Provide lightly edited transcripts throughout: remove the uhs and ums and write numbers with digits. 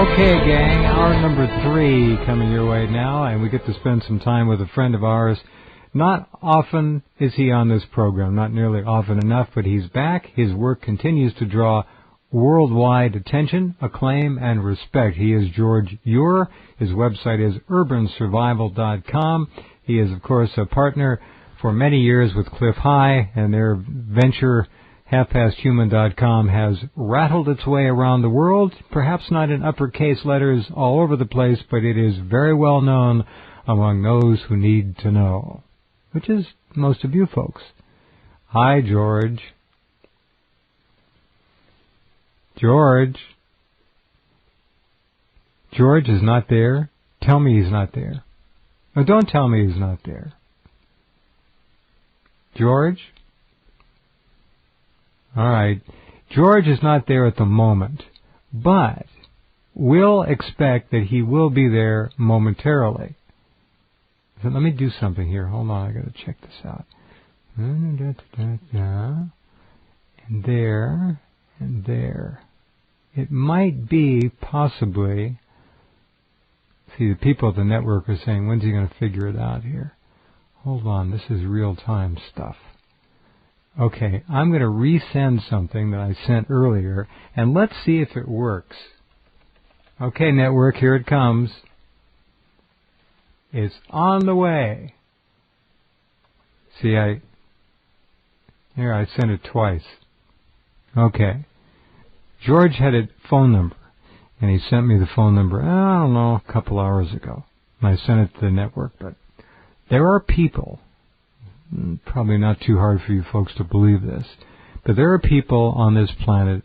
Okay, gang, hour number 3 coming your way now, and we get to spend some time with a friend of ours. Not often is he on this program, not nearly often enough, but he's back. His work continues to draw worldwide attention, acclaim, and respect. He is George Ure. His website is urbansurvival.com. He is, of course, a partner for many years with Cliff High, and their venture halfpasthuman.com has rattled its way around the world, perhaps not in uppercase letters all over the place, but it is very well known among those who need to know, which is most of you folks. Hi, George. George is not there. Tell me he's not there. No, don't tell me he's not there. George? All right. George is not there at the moment, but we'll expect that he will be there momentarily. So let me do something here. Hold on, I got to check this out. And there, and there. It might be possibly. See, the people at the network are saying, when's he going to figure it out here? Hold on, this is real-time stuff. Okay, I'm going to resend something that I sent earlier, and let's see if it works. Okay, network, here it comes. It's on the way. See, I sent it twice. Okay. George had a phone number, and he sent me the phone number, I don't know, a couple hours ago. And I sent it to the network, but there are people, probably not too hard for you folks to believe this, but there are people on this planet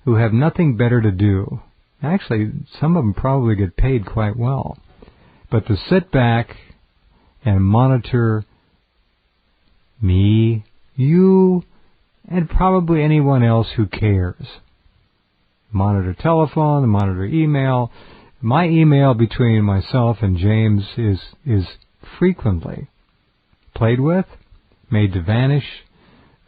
who have nothing better to do. Actually, some of them probably get paid quite well, but to sit back and monitor me, you, and probably anyone else who cares. Monitor telephone, monitor email. My email between myself and James is frequently played with, made to vanish.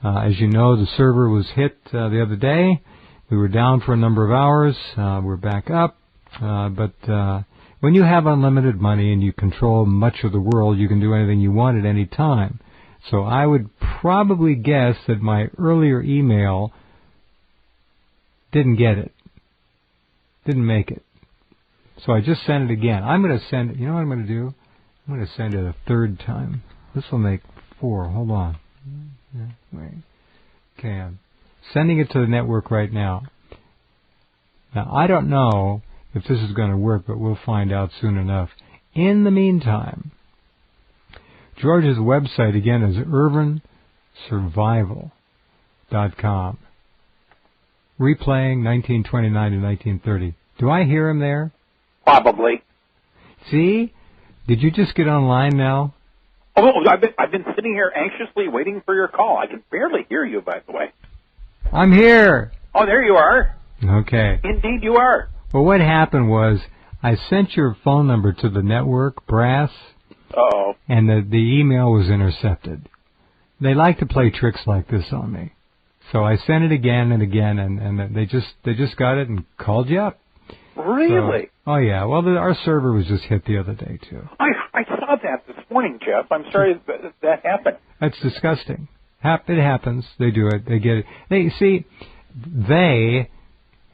As you know, the server was hit the other day. We were down for a number of hours. We're back up. But when you have unlimited money and you control much of the world, you can do anything you want at any time. So I would probably guess that my earlier email didn't get it. Didn't make it. So I just sent it again. I'm going to send it. You know what I'm going to do? I'm going to send it a third time. This will make 4. Hold on. Wait. Okay, I'm sending it to the network right now. Now, I don't know if this is going to work, but we'll find out soon enough. In the meantime, George's website, again, is urbansurvival.com. Replaying 1929 to 1930. Do I hear him there? Probably. See? Did you just get online now? Oh, I've been sitting here anxiously waiting for your call. I can barely hear you, by the way. I'm here. Oh, there you are. Okay. Indeed you are. Well, what happened was I sent your phone number to the network, Brass, and the email was intercepted. They like to play tricks like this on me. So I sent it again and again, and they just got it and called you up. Really? So, oh, yeah. Well, our server was just hit the other day, too. I saw that this morning, Jeff. I'm sorry that happened. That's disgusting. It happens. They do it. They get it. They,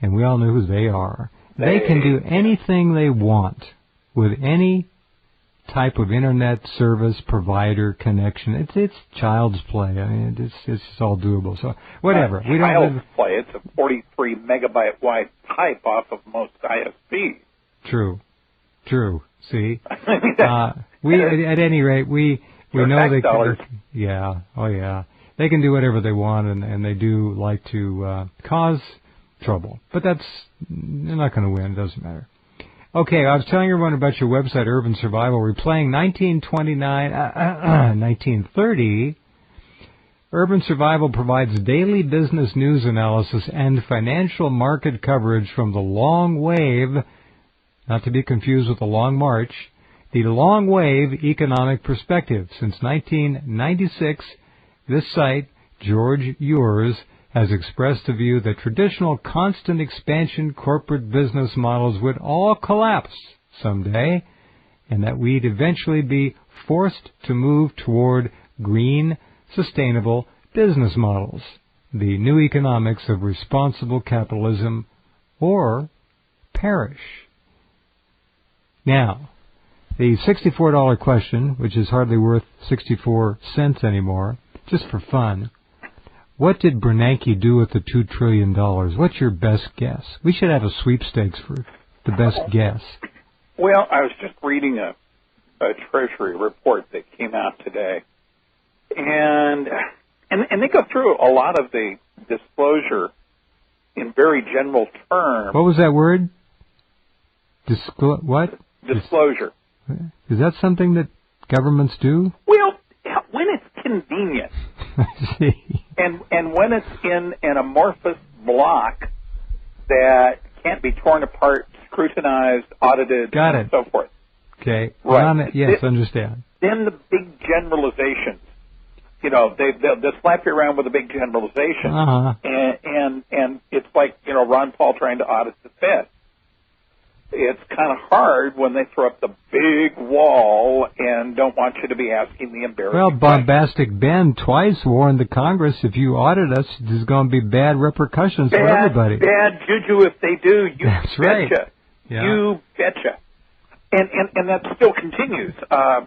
and we all know who they are, they can do anything they want with any type of internet service provider connection. It's child's play. I mean, it's all doable. So whatever. We don't child's play. It's a 43 megabyte wide pipe off of most ISPs. True. See, we at any rate we know they can. Yeah. Oh yeah. They can do whatever they want, and they do like to cause trouble. But they're not going to win. It doesn't matter. Okay, I was telling everyone about your website, Urban Survival. We're playing 1930. Urban Survival provides daily business news analysis and financial market coverage from the long wave, not to be confused with the long march, the long wave economic perspective. Since 1996, this site, George Ure's, has expressed the view that traditional constant expansion corporate business models would all collapse someday, and that we'd eventually be forced to move toward green, sustainable business models, the new economics of responsible capitalism, or perish. Now, the $64 question, which is hardly worth 64 cents anymore, just for fun. What did Bernanke do with the $2 trillion? What's your best guess? We should have a sweepstakes for the best guess. Well, I was just reading a Treasury report that came out today, and they go through a lot of the disclosure in very general terms. What was that word? What? Disclosure. Is that something that governments do? Well, when it's convenient. I see. And when it's in an amorphous block that can't be torn apart, scrutinized, audited, Got and it. so forth. Okay. Right. Yes, understand. Then the big generalizations. You know, they'll slap you around with a big generalization. Uh-huh. And it's like, you know, Ron Paul trying to audit the Fed. It's kind of hard when they throw up the big wall and don't want you to be asking the embarrassing Well, questions. Bombastic Ben twice warned the Congress, if you audit us, there's going to be bad repercussions for everybody. Bad juju if they do. You That's betcha. right. Yeah. You betcha. And that still continues.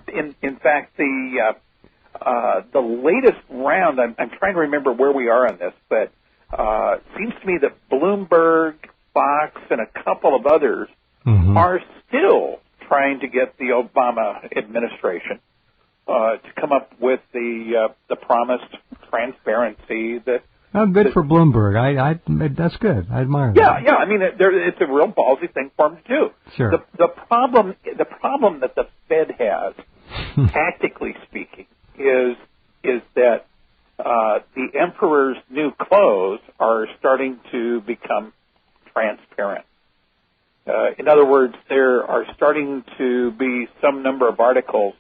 In fact, the latest round, I'm trying to remember where we are on this, but seems to me that Bloomberg, Fox, and a couple of others are still trying to get the Obama administration to come up with the promised transparency that. Oh, good for Bloomberg. That's good. I admire that. Yeah. I mean, it's a real ballsy thing for him to do. Sure. The problem that the Fed has, tactically speaking, is that the emperor's new clothes are starting to become transparent. In other words, there are starting to be some number of articles.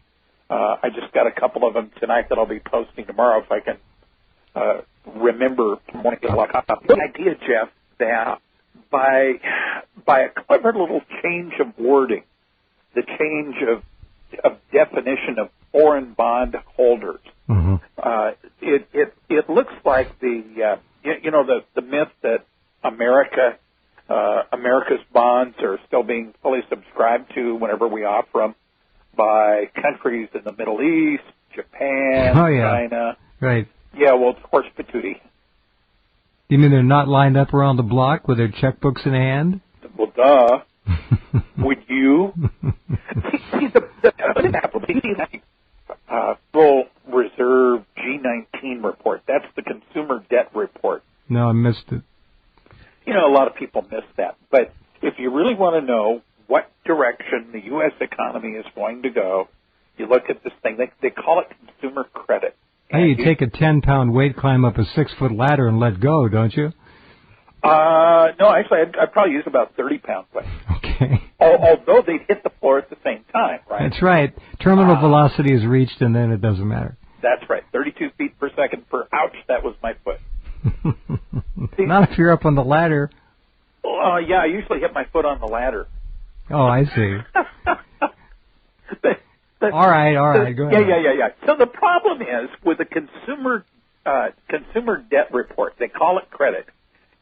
I just got a couple of them tonight that I'll be posting tomorrow if I can remember. The idea, Jeff, that by a clever little change of wording, the change of definition of foreign bond holders, it looks like the myth that America's bonds are still being fully subscribed to whenever we offer them by countries in the Middle East, Japan, China. Right. Yeah, well, of course, patootie. You mean they're not lined up around the block with their checkbooks in hand? Well, duh. Would you? See, the Federal Reserve G19 report. That's the consumer debt report. No, I missed it. You know, a lot of people miss that. But if you really want to know what direction the U.S. economy is going to go, you look at this thing. They call it consumer credit. Hey, you take a 10-pound weight, climb up a 6-foot ladder, and let go, don't you? No, actually, I'd probably use about 30 pounds weight. Okay. Although they'd hit the floor at the same time, right? That's right. Terminal velocity is reached, and then it doesn't matter. That's right. 32 feet per second per ouch. That was my foot. Not if you're up on the ladder. Yeah, I usually hit my foot on the ladder. Oh, I see. All right, go ahead. Yeah. So the problem is with the consumer debt report, they call it credit.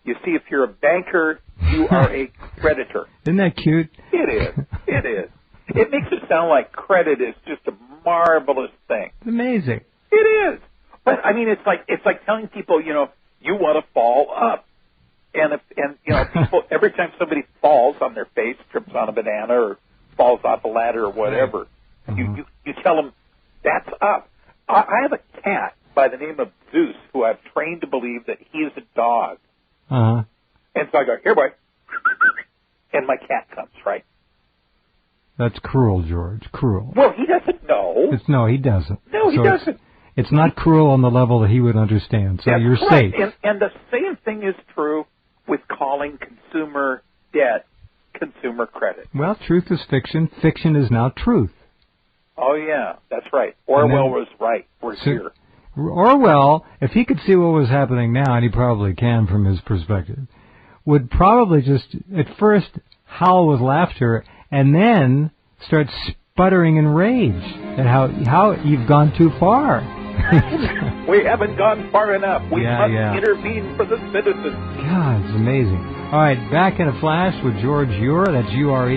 You see, if you're a banker, you are a creditor. Isn't that cute? It is. It makes it sound like credit is just a marvelous thing. It's amazing. It is. But I mean, it's like telling people, you want to fall up. And people, every time somebody falls on their face, trips on a banana, or falls off a ladder or whatever, you tell them that's up. I have a cat by the name of Zeus who I've trained to believe that he is a dog. Uh-huh. And so I go, here, boy, and my cat comes, right? That's cruel, George. Cruel. Well, he doesn't know. No, he doesn't. No, he doesn't. It's not cruel on the level that he would understand. So you're right. safe. And the same thing is true with calling consumer debt consumer credit. Well, truth is fiction. Fiction is now truth. Oh, yeah, that's right. Orwell was right. We're here. Orwell, if he could see what was happening now, and he probably can from his perspective, would probably just at first howl with laughter and then start sputtering in rage at how you've gone too far. We haven't gone far enough. We must intervene for the citizens. God, it's amazing. All right, back in a flash with George Ure. That's Ure,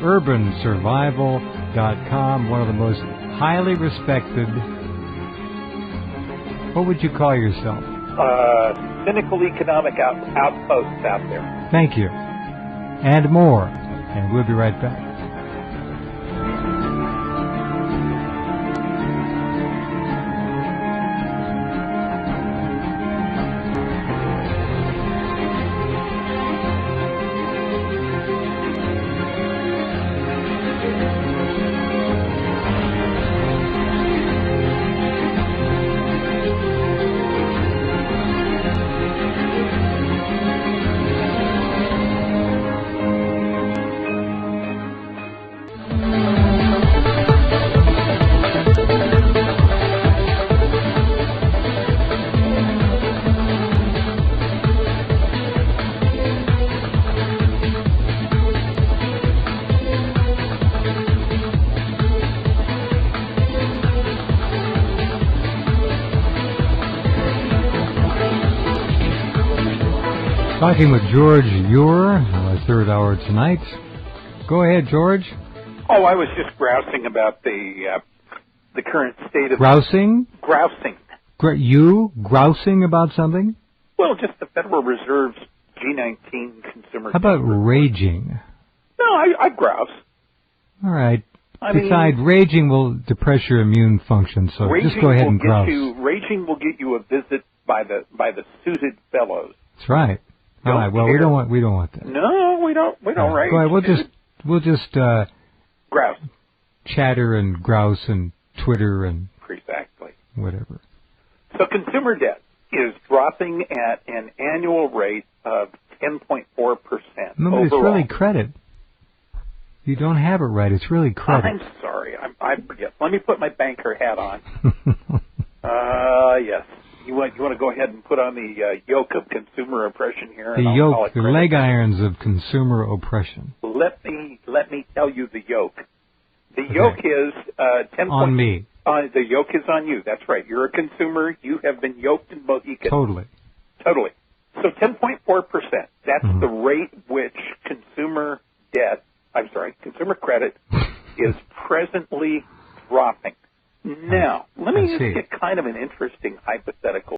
urbansurvival.com, one of the most highly respected. What would you call yourself? Cynical economic outposts out there. Thank you. And more. And we'll be right back. Talking with George Ure, our third hour tonight. Go ahead, George. Oh, I was just grousing about the current state of... Grousing? Grousing. You grousing about something? Well, just the Federal Reserve's G19 consumer... How about raging? No, I grouse. All right. Besides, raging will depress your immune function, so just go ahead and grouse. Raging will get you a visit by the suited fellows. That's right. All right. Well, we don't want that. No, we don't rage. Go ahead. We'll just grouse, chatter and grouse and Twitter and exactly whatever. So consumer debt is dropping at an annual rate of 10.4%. No, but it's really credit. You don't have it right. It's really credit. I'm sorry. I forget. Let me put my banker hat on. Yes. You want to go ahead and put on the yoke of consumer oppression here? The yoke, the leg irons of consumer oppression. Let me tell you the yoke. The yoke is 10. On me. The yoke is on you. That's right. You're a consumer. You have been yoked in Mohican. Totally. So 10.4%. That's the rate which consumer credit is presently dropping. Now, let me ask you kind of an interesting hypothetical